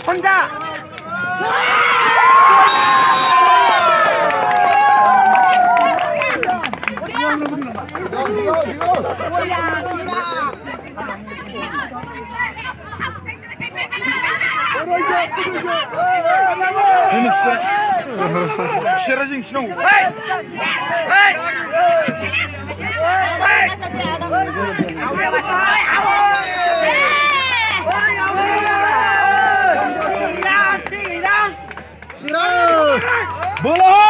혼자. Şerajin şunu. Bola!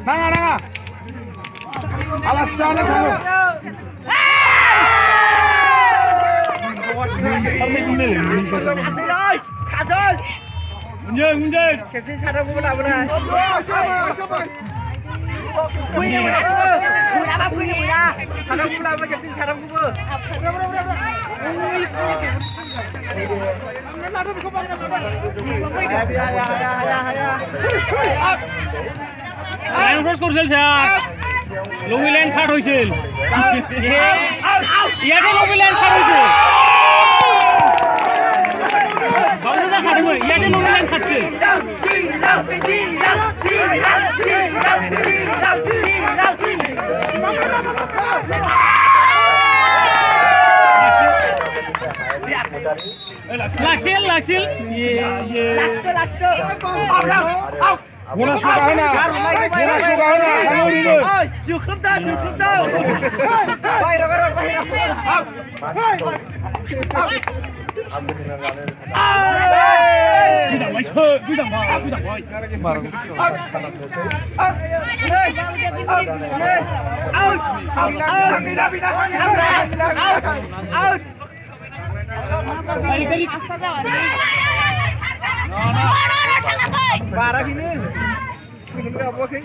Nanga. Alasannya kamu. Mundur. Captain sadar gua benar. Punya mana? Sadar gua Captain sadar gua. Line cross করছিল sir লুঙ্গি line cut হইছিল ইয়াতে লুঙ্গি line cut হইছিল বাবু যা কাটব ইয়াতে লুঙ্গি line কাটছে লাগছিল Munas Mugahana. Kamu dulu. Cukup dah. Baik. Parah gini. Minum ke apa sih?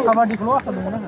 kabadi keluar sebenarnya